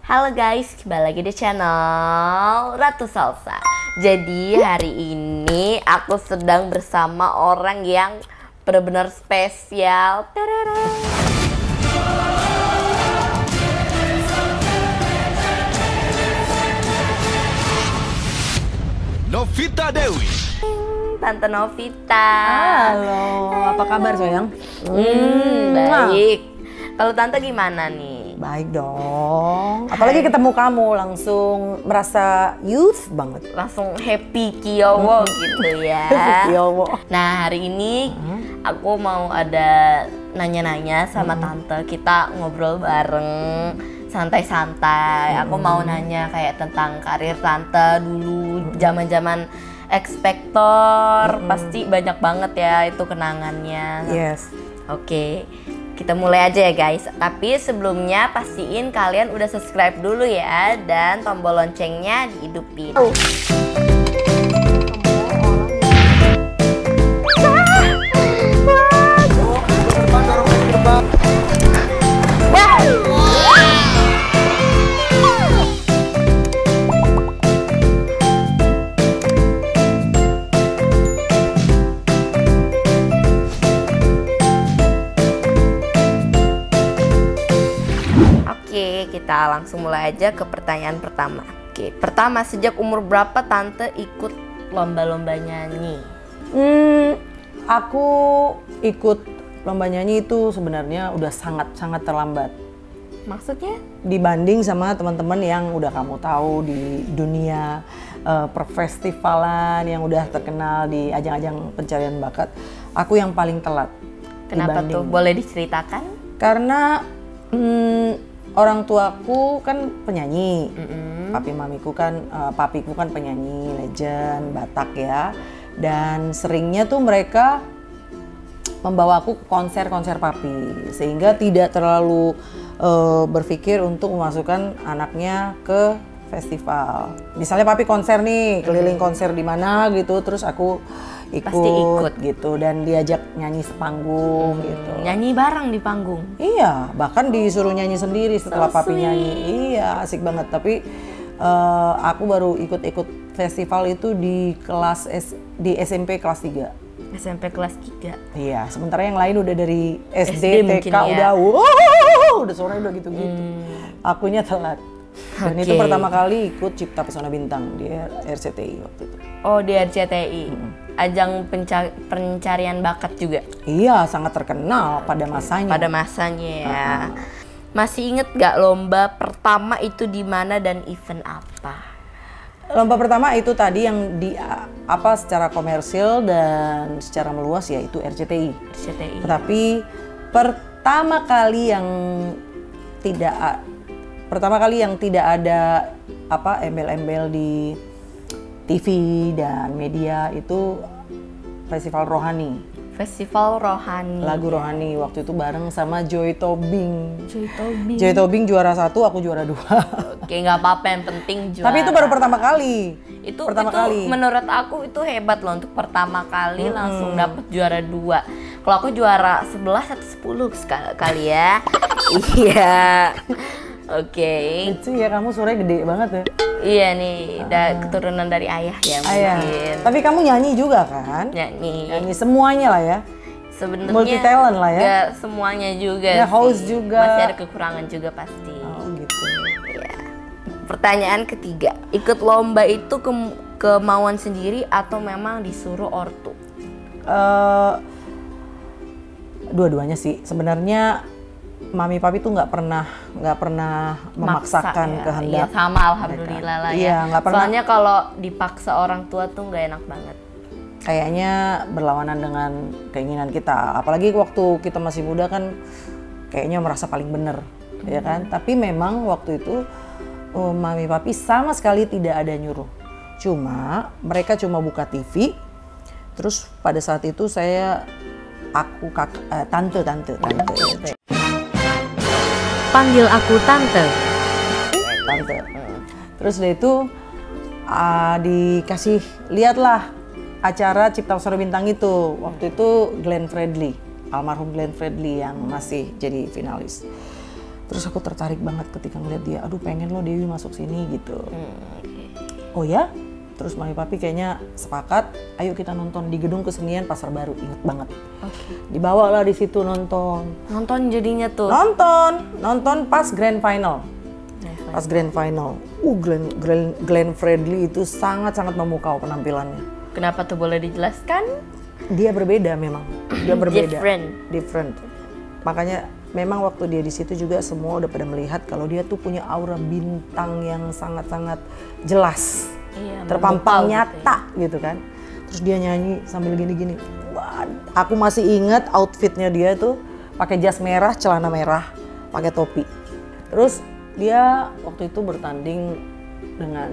Halo guys, kembali lagi di channel Ratu Salsa. Jadi hari ini aku sedang bersama orang yang benar-benar spesial. Tarara. Novita Dewi. Tante Novita. Halo, apa kabar sayang? Baik. Kalau Tante gimana nih? Baik dong. Apalagi ketemu kamu langsung merasa youth banget. Langsung happy kiowo gitu ya. Kiowo. Nah hari ini aku mau ada nanya-nanya sama Tante. Kita ngobrol bareng santai-santai. Aku mau nanya kayak tentang karir Tante dulu zaman-zaman X-Factor. Pasti banyak banget ya itu kenangannya. Yes. Oke, kita mulai aja ya guys. Tapi sebelumnya pastiin kalian udah subscribe dulu ya, dan tombol loncengnya dihidupin. Oke, kita langsung mulai aja ke pertanyaan pertama. Oke, pertama, sejak umur berapa Tante ikut lomba-lomba nyanyi? Aku ikut lomba nyanyi itu sebenarnya udah sangat-sangat terlambat. Maksudnya? Dibanding sama teman-teman yang udah kamu tahu di dunia perfestivalan yang udah terkenal di ajang-ajang pencarian bakat, aku yang paling telat. Kenapa tuh? Boleh diceritakan? Karena orang tuaku kan penyanyi, papiku kan penyanyi legend Batak ya, dan seringnya tuh mereka membawa aku ke konser-konser papi, sehingga tidak terlalu berpikir untuk memasukkan anaknya ke festival. Misalnya papi konser nih, keliling konser di mana gitu, terus aku ikut gitu dan diajak nyanyi sepanggung gitu. Nyanyi bareng di panggung? Iya, bahkan disuruh nyanyi sendiri setelah papi nyanyi. Iya, asik banget. Tapi aku baru ikut-ikut festival itu di di SMP kelas 3. SMP kelas 3? Iya, sementara yang lain udah dari SD TK ya? udah suaranya udah gitu-gitu. Akunya telat. Dan itu pertama kali ikut Cipta Pesona Bintang di RCTI waktu itu. Oh, di RCTI. Ajang pencarian bakat juga? Iya, sangat terkenal pada masanya. Pada masanya ya. Masih inget gak lomba pertama itu di mana dan event apa? Lomba pertama itu tadi yang secara komersil dan secara meluas ya itu RCTI. RCTI. Tetapi pertama kali yang tidak ada embel-embel di TV dan media itu Festival Rohani. Festival Rohani. Lagu Rohani waktu itu bareng sama Joy Tobing. Joy Tobing juara 1, aku juara 2. Oke, nggak apa-apa, yang penting juara. Tapi itu baru pertama kali. Itu menurut aku itu hebat loh, untuk pertama kali langsung dapet juara 2. Kalau aku juara 11 atau 10 kali ya. Iya. Oke. Lucu ya, kamu suaranya gede banget ya. Iya nih, keturunan dari ayah ya mungkin. Tapi kamu nyanyi juga kan? Nyanyi semuanya lah ya. Sebenarnya multi talent lah ya. Gak semuanya juga. Ya, host juga. Masih ada kekurangan juga pasti. Oh gitu. Ya. Pertanyaan ketiga, ikut lomba itu kemauan sendiri atau memang disuruh ortu? Dua-duanya sih. Sebenarnya mami papi tuh nggak pernah memaksakan kehendak. Iya, sama alhamdulillah lah ya. Iya, nggak pernah. Soalnya kalau dipaksa orang tua tuh nggak enak banget. Kayaknya berlawanan dengan keinginan kita. Apalagi waktu kita masih muda kan kayaknya merasa paling bener, ya kan? Tapi memang waktu itu mami papi sama sekali tidak ada nyuruh. Mereka cuma buka TV. Terus pada saat itu tante. Panggil aku tante. Terus dari itu dikasih lihatlah acara Cipta Pesona Bintang itu. Waktu itu almarhum Glenn Fredly yang masih jadi finalis. Terus aku tertarik banget ketika ngeliat dia, aduh pengen lo Dewi masuk sini gitu. Okay. Oh ya? Terus mami papi kayaknya sepakat, ayo kita nonton di Gedung Kesenian Pasar Baru, inget banget. Okay. Dibawalah di situ nonton. Nonton jadinya tuh? Nonton pas grand final. Pas grand final, Glenn Fredly itu sangat-sangat memukau penampilannya. Kenapa tuh, boleh dijelaskan? Dia berbeda memang, dia berbeda. Different. Makanya memang waktu dia di situ juga semua udah pada melihat kalau dia tuh punya aura bintang yang sangat-sangat jelas, terpampang nyata gitu kan. Terus dia nyanyi sambil gini-gini. Wah, aku masih ingat outfitnya dia tuh pakai jas merah, celana merah, pakai topi. Terus dia waktu itu bertanding dengan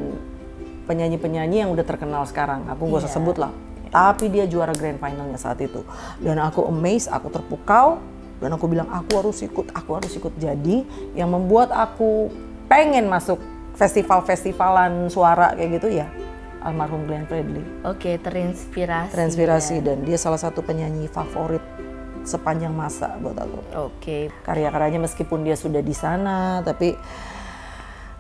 penyanyi-penyanyi yang udah terkenal sekarang. Aku gak usah sebut lah. Tapi dia juara grand finalnya saat itu. Dan aku amazed, aku terpukau. Dan aku bilang aku harus ikut. Jadi yang membuat aku pengen masuk festival-festivalan suara kayak gitu ya almarhum Glenn Fredly. Oke, terinspirasi. Dan dia salah satu penyanyi favorit sepanjang masa buat aku. Oke. Karya-karyanya meskipun dia sudah di sana, tapi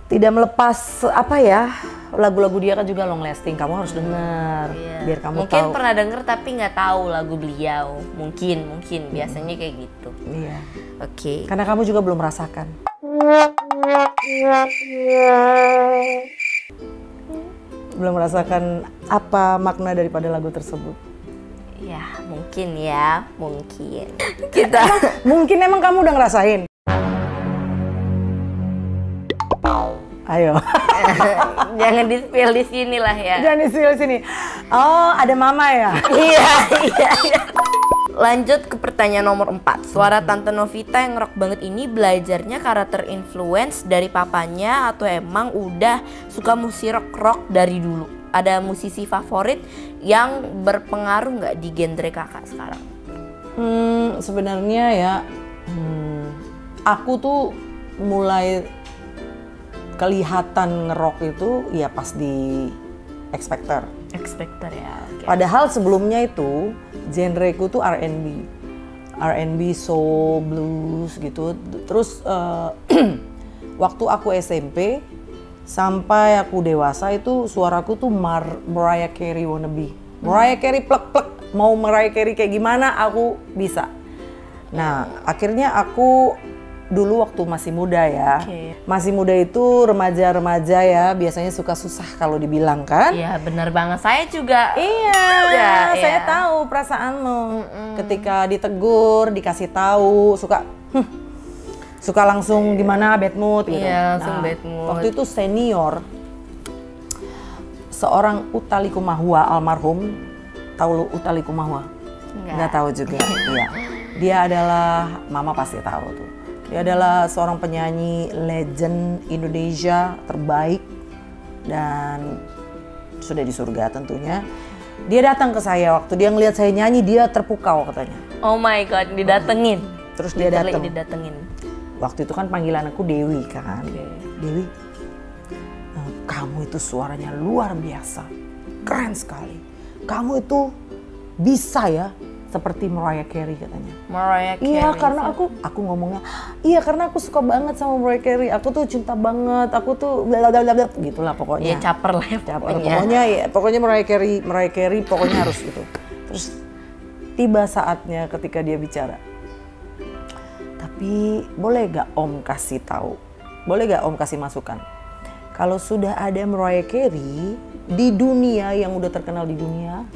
tidak melepas apa ya, lagu-lagu dia kan juga long lasting. Kamu harus dengar biar kamu mungkin tahu. Pernah denger tapi nggak tahu lagu beliau. Mungkin biasanya kayak gitu. Iya. Oke. Karena kamu juga belum merasakan. Belum merasakan apa makna daripada lagu tersebut. Ya, mungkin. Kita mungkin emang kamu udah ngerasain. Ayo. Jangan di-spill di sini lah ya. Jangan di-spill di sini. Oh, ada mama ya? Iya. Lanjut ke pertanyaan nomor 4. Suara Tante Novita yang rock banget ini belajarnya karakter influence dari papanya atau emang udah suka musik rock dari dulu? Ada musisi favorit yang berpengaruh nggak di genre kakak sekarang? Sebenarnya ya, aku tuh mulai kelihatan ngerok itu ya pas di X Factor ya. Okay. Padahal sebelumnya itu genreku tuh R&B, soul, blues gitu. Terus waktu aku SMP sampai aku dewasa itu suaraku tuh Mariah Carey wannabe. Mariah Carey plek-plek, mau Mariah Carey kayak gimana aku bisa. Nah, akhirnya aku dulu waktu masih muda ya. Masih muda itu remaja-remaja ya, biasanya suka susah kalau dibilang kan. Iya, benar banget. Saya juga. Iya, saya tahu perasaanmu. Ketika ditegur, dikasih tahu, suka langsung gimana bad mood gitu. Iya, langsung bad mood. Waktu itu senior seorang Utha Likumahua almarhum. Tahu lu Utha Likumahua? Nggak tahu juga. Iya. Dia adalah, mama pasti tahu tuh. Dia adalah seorang penyanyi legend Indonesia terbaik dan sudah di surga tentunya. Dia datang ke saya waktu dia ngelihat saya nyanyi, dia terpukau katanya. Oh my god, didatengin. Terus dia datang. Didatengin. Waktu itu kan panggilan aku Dewi kan. Dewi, kamu itu suaranya luar biasa, keren sekali. Kamu itu bisa ya seperti Mariah Carey katanya. Mariah Carey. Iya, karena aku ngomongnya, iya karena aku suka banget sama Mariah Carey. Aku tuh cinta banget. Aku tuh blablabla gitulah pokoknya. Iya, caper lah ya pokoknya. Pokoknya Mariah Carey pokoknya harus gitu. Terus tiba saatnya ketika dia bicara. Tapi boleh gak Om kasih tahu? Boleh gak Om kasih masukan? Kalau sudah ada Mariah Carey di dunia yang udah terkenal di dunia,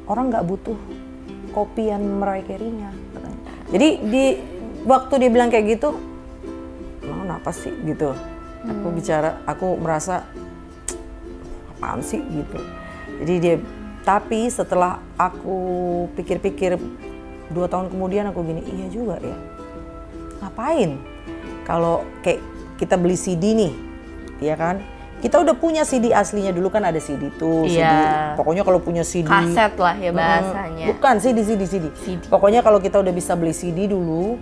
orang gak butuh kopian Mariah Carey-nya katanya. Jadi waktu dia bilang kayak gitu, kenapa sih gitu? Aku merasa apaan sih gitu. Jadi tapi setelah aku pikir-pikir 2 tahun kemudian aku gini, iya juga ya. Ngapain? Kalau kayak kita beli CD nih, ya kan? Kita udah punya CD aslinya, dulu kan ada CD tuh, CD. Pokoknya kalau punya CD kaset lah ya bahasanya. Bukan CD. Pokoknya kalau kita udah bisa beli CD dulu,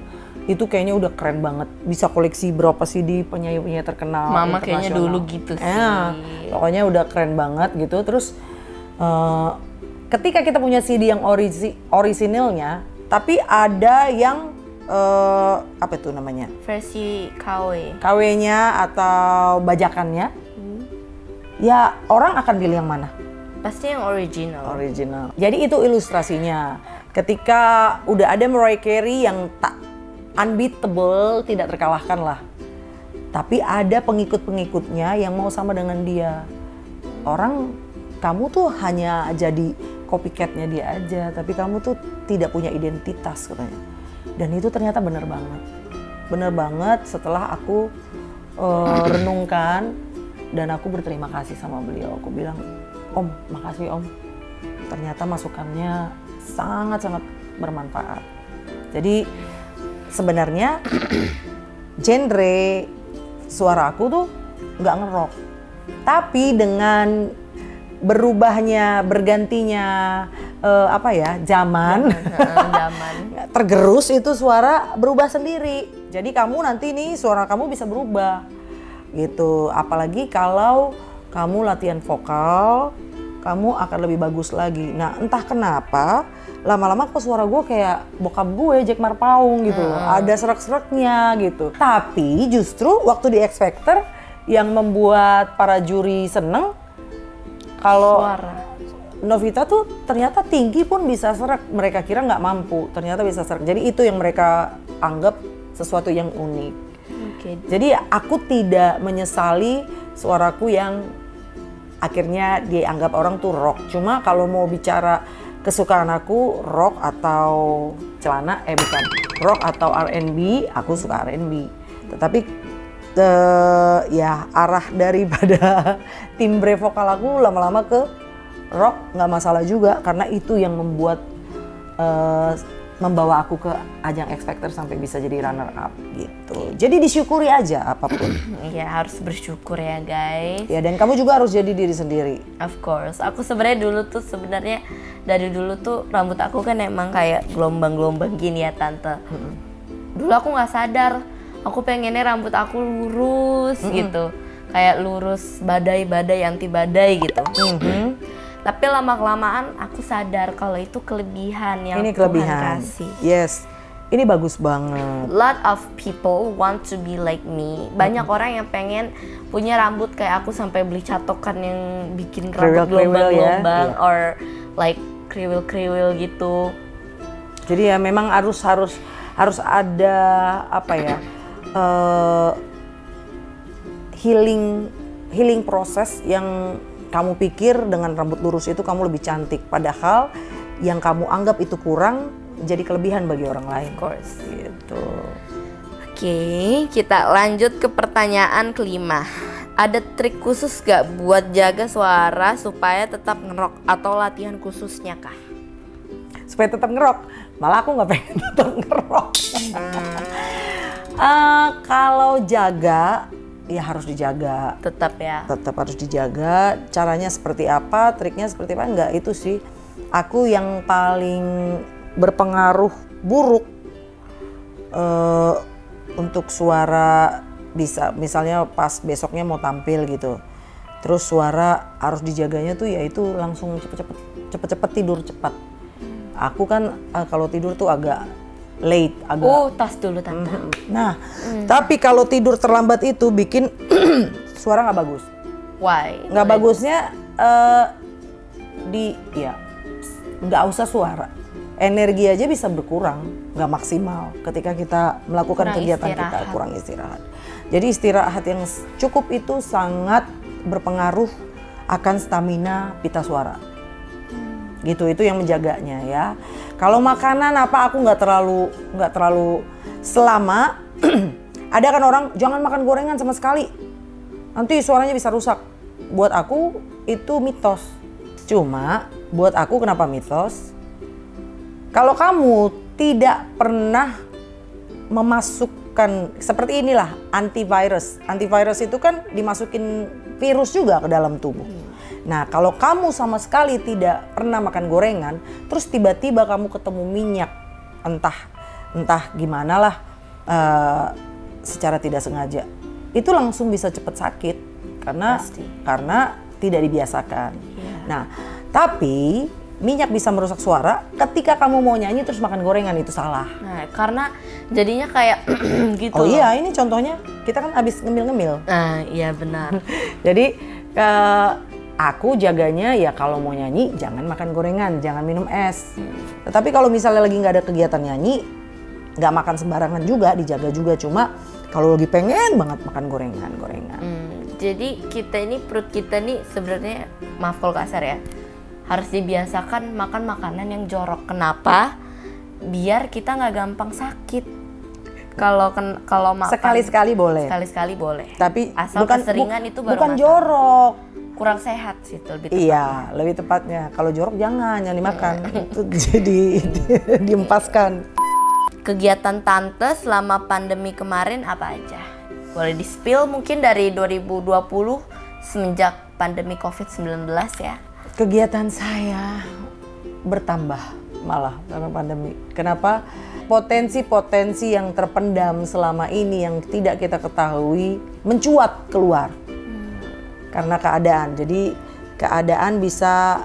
itu kayaknya udah keren banget. Bisa koleksi berapa CD penyanyi-penyanyi terkenal. Mama kayaknya dulu gitu sih. Pokoknya udah keren banget gitu. Terus ketika kita punya CD yang orisinilnya, tapi ada yang apa itu namanya? Versi KW. KW-nya atau bajakannya. Ya orang akan pilih yang mana? Pasti yang original. Original. Jadi itu ilustrasinya. Ketika udah ada Mariah Carey yang tak unbeatable, tidak terkalahkan lah. Tapi ada pengikut-pengikutnya yang mau sama dengan dia. Orang, kamu tuh hanya jadi copycat-nya dia aja, tapi kamu tuh tidak punya identitas katanya. Dan itu ternyata benar banget. Benar banget setelah aku renungkan dan aku berterima kasih sama beliau. Aku bilang, Om, makasih Om. Ternyata masukannya sangat-sangat bermanfaat. Jadi sebenarnya genre suara aku tuh nggak ngerok. Tapi dengan bergantinya zaman, tergerus itu suara berubah sendiri. Jadi kamu nanti nih suara kamu bisa berubah gitu. Apalagi kalau kamu latihan vokal, kamu akan lebih bagus lagi. Nah entah kenapa lama-lama kok suara gue kayak bokap gue, Jack Marpaung gitu loh. Ada serak-seraknya gitu. Tapi justru waktu di X Factor yang membuat para juri seneng, kalau Novita tuh ternyata tinggi pun bisa serak. Mereka kira nggak mampu, ternyata bisa serak. Jadi itu yang mereka anggap sesuatu yang unik. Okay. Jadi aku tidak menyesali suaraku yang akhirnya dianggap orang tuh rock. Cuma kalau mau bicara kesukaan aku rock atau rock atau R&B, aku suka R&B. Tetapi ya arah daripada timbre vokal aku lama-lama ke rock nggak masalah juga, karena itu yang membawa aku ke ajang X Factor sampai bisa jadi runner up gitu. Jadi disyukuri aja apapun. Ya harus bersyukur ya guys. Ya dan kamu juga harus jadi diri sendiri. Of course. Aku sebenarnya dari dulu tuh rambut aku kan emang kayak gelombang-gelombang gini ya tante. Dulu aku nggak sadar. Aku pengennya rambut aku lurus gitu. Kayak lurus badai-badai anti badai gitu. Tapi lama-kelamaan aku sadar kalau itu kelebihan yang ini Tuhan kelebihan kasih. Yes, ini bagus banget. Lot of people want to be like me. Banyak orang yang pengen punya rambut kayak aku sampai beli catokan yang bikin rambut gelombang-gelombang ya? Or like kriwil-kriwil gitu. Jadi ya memang harus ada apa ya healing proses yang kamu pikir dengan rambut lurus itu kamu lebih cantik, padahal yang kamu anggap itu kurang jadi kelebihan bagi orang lain. Of course. Gitu. Oke, kita lanjut ke pertanyaan kelima. Ada trik khusus gak buat jaga suara supaya tetap ngerok atau latihan khususnya kah? Supaya tetap ngerok, malah aku nggak pengen tetap ngerok. Kalau jaga, ya harus dijaga. Tetap ya. Tetap harus dijaga. Caranya seperti apa, triknya seperti apa, enggak itu sih. Aku yang paling berpengaruh buruk untuk suara bisa, misalnya pas besoknya mau tampil gitu. Terus suara harus dijaganya tuh yaitu langsung cepet-cepet tidur cepat. Aku kan kalau tidur tuh agak late, agak tas dulu tante. Nah, tapi kalau tidur terlambat itu bikin suara nggak bagus. Why? Nggak bagusnya nggak usah suara, energi aja bisa berkurang, nggak maksimal ketika kita melakukan kegiatan kita kurang istirahat. Jadi istirahat yang cukup itu sangat berpengaruh akan stamina pita suara. Gitu, itu yang menjaganya ya. Kalau makanan apa aku nggak terlalu selama ada kan orang jangan makan gorengan sama sekali, nanti suaranya bisa rusak. Buat aku itu mitos. Cuma buat aku kenapa mitos? Kalau kamu tidak pernah memasukkan seperti inilah antivirus. Antivirus itu kan dimasukin virus juga ke dalam tubuh. Nah, kalau kamu sama sekali tidak pernah makan gorengan, terus tiba-tiba kamu ketemu minyak, entah gimana lah, secara tidak sengaja, itu langsung bisa cepat sakit karena tidak dibiasakan. Nah, tapi minyak bisa merusak suara. Ketika kamu mau nyanyi terus makan gorengan itu salah. Nah, karena jadinya kayak gitu. Oh iya, ini contohnya kita kan habis ngemil-ngemil. Nah, iya benar. Jadi aku jaganya ya kalau mau nyanyi jangan makan gorengan, jangan minum es. Tetapi kalau misalnya lagi nggak ada kegiatan nyanyi, nggak makan sembarangan juga, dijaga juga. Cuma kalau lagi pengen banget makan gorengan. Jadi perut kita nih sebenarnya, maaf kalau kasar ya, harus dibiasakan makan makanan yang jorok. Kenapa? Biar kita nggak gampang sakit. Kalau makan Sekali-sekali boleh. Sekali-sekali boleh. Tapi asal keseringan itu baru bukan masalah. jorok. Kurang sehat sih itu lebih tepatnya. Iya, lebih tepatnya. Kalau jorok jangan dimakan. Itu jadi diempaskan. Kegiatan Tante selama pandemi kemarin apa aja? Boleh di-spill mungkin dari 2020 semenjak pandemi COVID-19 ya. Kegiatan saya bertambah malah karena pandemi. Kenapa? Potensi-potensi yang terpendam selama ini yang tidak kita ketahui mencuat keluar karena keadaan. Jadi keadaan bisa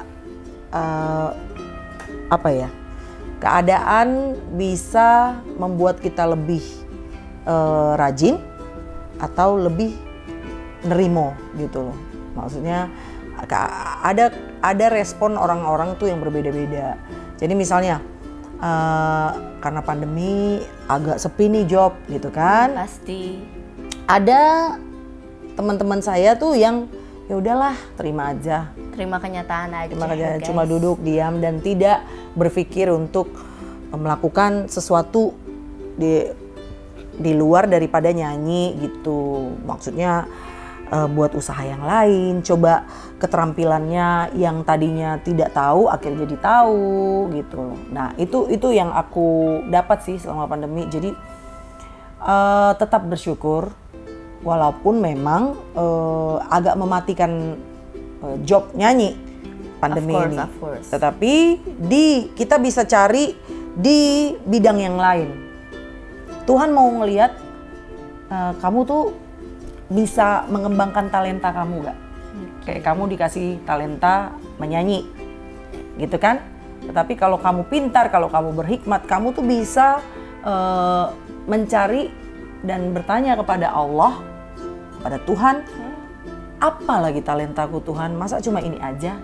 keadaan bisa membuat kita lebih rajin atau lebih nerimo gitu loh. Maksudnya ada respon orang-orang tuh yang berbeda-beda. Jadi misalnya karena pandemi agak sepi nih job gitu kan. Pasti. Ada teman-teman saya tuh yang ya udahlah terima aja. Terima kenyataan aja. Guys. Cuma duduk diam dan tidak berpikir untuk melakukan sesuatu di luar daripada nyanyi gitu. Maksudnya buat usaha yang lain, coba keterampilannya yang tadinya tidak tahu akhirnya jadi tahu gitu. Nah, itu yang aku dapat sih selama pandemi. Jadi tetap bersyukur walaupun memang agak mematikan job nyanyi pandemi ini. Of course. Tetapi kita bisa cari di bidang yang lain. Tuhan mau ngelihat kamu tuh bisa mengembangkan talenta kamu gak? Kayak kamu dikasih talenta menyanyi, gitu kan? Tetapi kalau kamu pintar, kalau kamu berhikmat, kamu tuh bisa mencari dan bertanya kepada Allah, kepada Tuhan, apa lagi talentaku Tuhan? Masa cuma ini aja?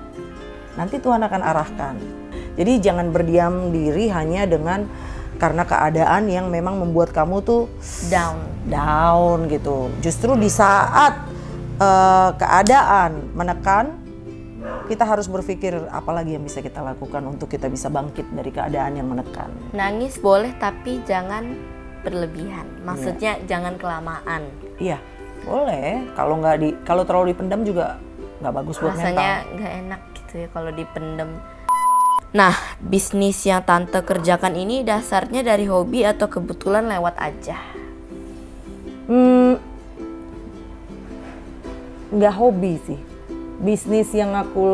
Nanti Tuhan akan arahkan. Jadi jangan berdiam diri hanya karena keadaan yang memang membuat kamu tuh down gitu. Justru di saat keadaan menekan, kita harus berpikir apa lagi yang bisa kita lakukan untuk kita bisa bangkit dari keadaan yang menekan. Nangis boleh tapi jangan berlebihan. Maksudnya jangan kelamaan. Iya, boleh. Kalau terlalu dipendam juga nggak bagus buat mental. Rasanya nggak enak gitu ya kalau dipendam. Nah, bisnis yang Tante kerjakan ini dasarnya dari hobi atau kebetulan lewat aja? Nggak hobi sih. Bisnis yang aku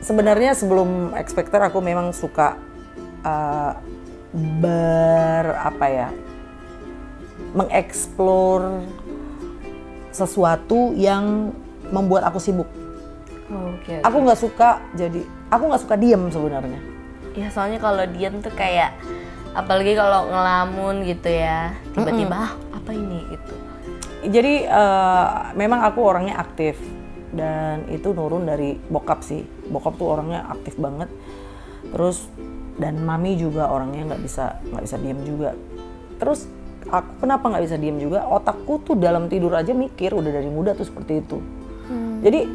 sebenarnya sebelum X Factor aku memang suka mengeksplor sesuatu yang membuat aku sibuk. Okay. Aku nggak suka diem sebenarnya. Ya soalnya kalau diem tuh kayak, apalagi kalau ngelamun gitu ya, tiba-tiba apa ini gitu. Jadi memang aku orangnya aktif dan itu nurun dari bokap sih. Bokap tuh orangnya aktif banget. Terus dan mami juga orangnya nggak bisa diem juga. Terus aku kenapa nggak bisa diem juga? Otakku tuh dalam tidur aja mikir, udah dari muda tuh seperti itu. Jadi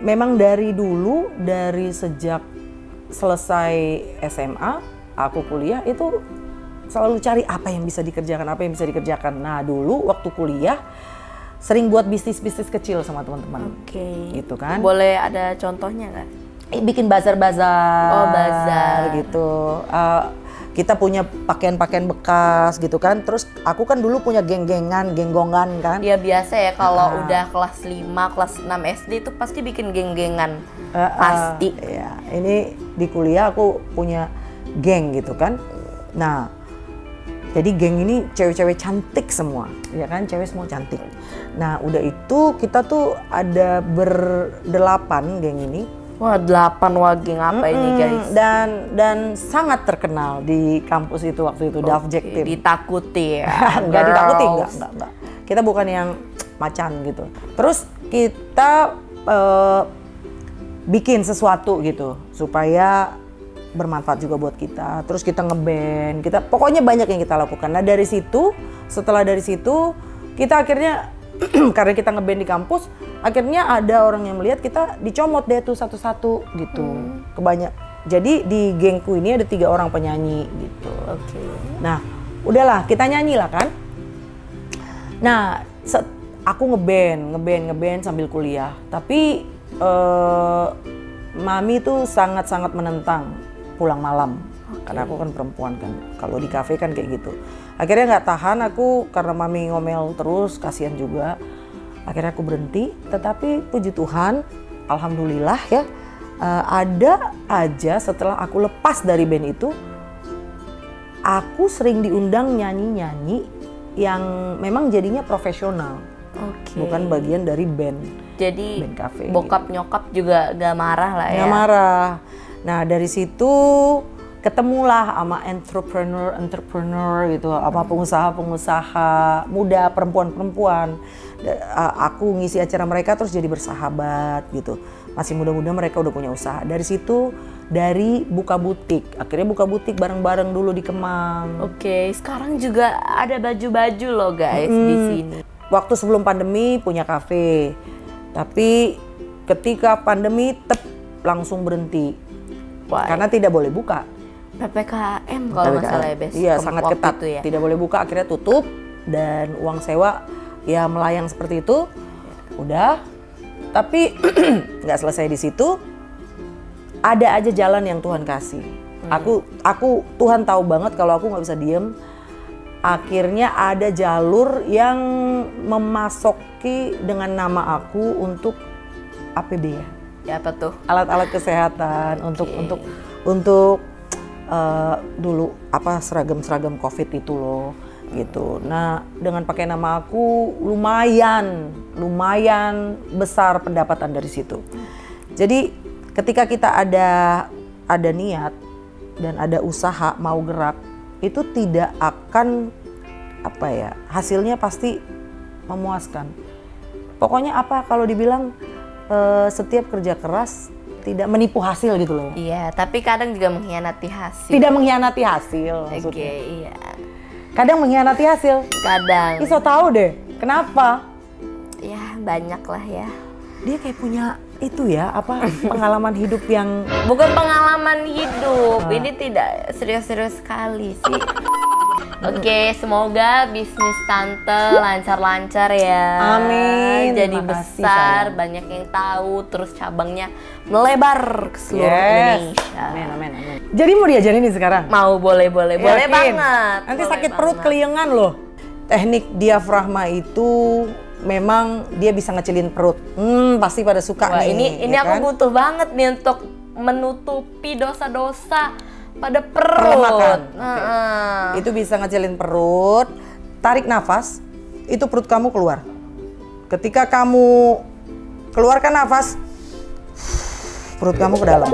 memang dari dulu, dari sejak selesai SMA, aku kuliah itu selalu cari apa yang bisa dikerjakan. Nah dulu waktu kuliah sering buat bisnis kecil sama teman-teman. Oke. Gitu kan? Boleh ada contohnya nggak? Bikin bazar-bazar. Oh, bazar gitu. Kita punya pakaian-pakaian bekas gitu kan. Terus aku kan dulu punya genggongan kan. Ya biasa ya kalau udah kelas 5, kelas 6 SD itu pasti bikin geng-gengan. Pasti. Ya, ini di kuliah aku punya geng gitu kan. Nah, jadi geng ini cewek-cewek cantik semua. Ya kan, cewek semua cantik. Nah, udah itu kita tuh ada berdelapan geng ini. Wah, 8 wage apa ini guys? Dan sangat terkenal di kampus itu waktu itu, Davjektim. Ditakuti ya? Enggak ditakuti, enggak. Kita bukan yang macan gitu. Terus kita bikin sesuatu gitu supaya bermanfaat juga buat kita. Terus kita ngeband, pokoknya banyak yang kita lakukan. Nah dari situ, setelah dari situ kita akhirnya karena kita ngeband di kampus, akhirnya ada orang yang melihat kita dicomot deh tuh satu-satu gitu. Kebanyak. Jadi di gengku ini ada 3 orang penyanyi gitu. Oke. Nah, udahlah kita nyanyi lah kan. Nah, aku ngeband sambil kuliah. Tapi mami tuh sangat-sangat menentang pulang malam. Karena aku kan perempuan kan. Kalau di kafe kan kayak gitu. Akhirnya nggak tahan aku karena mami ngomel terus, kasihan juga. Akhirnya aku berhenti. Tetapi puji Tuhan, alhamdulillah ya, ada aja setelah aku lepas dari band itu, aku sering diundang nyanyi-nyanyi yang memang jadinya profesional. Bukan bagian dari band. Jadi band cafe, bokap gitu. Nyokap juga gak marah lah ya? Gak marah. Nah dari situ ketemulah sama entrepreneur gitu, sama pengusaha-pengusaha muda, perempuan-perempuan. Aku ngisi acara mereka terus jadi bersahabat gitu. Masih muda-muda mereka udah punya usaha. Dari situ dari buka butik, akhirnya buka butik bareng-bareng dulu di Kemang. Oke, sekarang juga ada baju-baju loh guys di sini. Waktu sebelum pandemi punya kafe, tapi ketika pandemi langsung berhenti. Why? Karena tidak boleh buka. PPKM kalau nggak salah ya, Bes. Iya, sangat ketat. Itu ya? Tidak boleh buka, akhirnya tutup dan uang sewa ya melayang seperti itu. Udah. Tapi nggak selesai di situ. Ada aja jalan yang Tuhan kasih. Aku Tuhan tahu banget kalau aku nggak bisa diem. Akhirnya ada jalur yang memasuki dengan nama aku untuk APD ya. Ya apa tuh? Alat-alat kesehatan untuk dulu apa seragam COVID itu loh gitu. Nah dengan pakai nama aku lumayan besar pendapatan dari situ. Jadi ketika kita ada niat dan ada usaha mau gerak, itu tidak akan hasilnya pasti memuaskan. Pokoknya kalau dibilang setiap kerja keras tidak menipu hasil gitu loh. Iya, tapi kadang juga mengkhianati hasil. Tidak mengkhianati hasil maksudnya. Oke, iya. Kadang mengkhianati hasil. Kadang. So tahu deh, kenapa? Ya, banyak lah ya. Dia kayak punya itu ya, pengalaman hidup yang... Bukan pengalaman hidup, ini tidak serius-serius sekali sih. Oke, semoga bisnis Tante lancar-lancar ya. Amin. Jadi Makasih, besar, sayang. banyak yang tahu, terus cabangnya melebar ke seluruh Indonesia. Amin. Jadi mau diajarin nih sekarang? Mau, boleh Yakin? banget. Nanti Boleh sakit perut banget. keliengan loh. Teknik diafragma itu memang dia bisa ngecilin perut. Pasti pada suka. Wah, nih. ini ya aku kan? butuh banget nih untuk menutupi dosa-dosa pada perut. Perlemakan. Itu bisa ngecilin perut. Tarik nafas, itu perut kamu keluar. Ketika kamu keluarkan nafas, perut kamu ke dalam.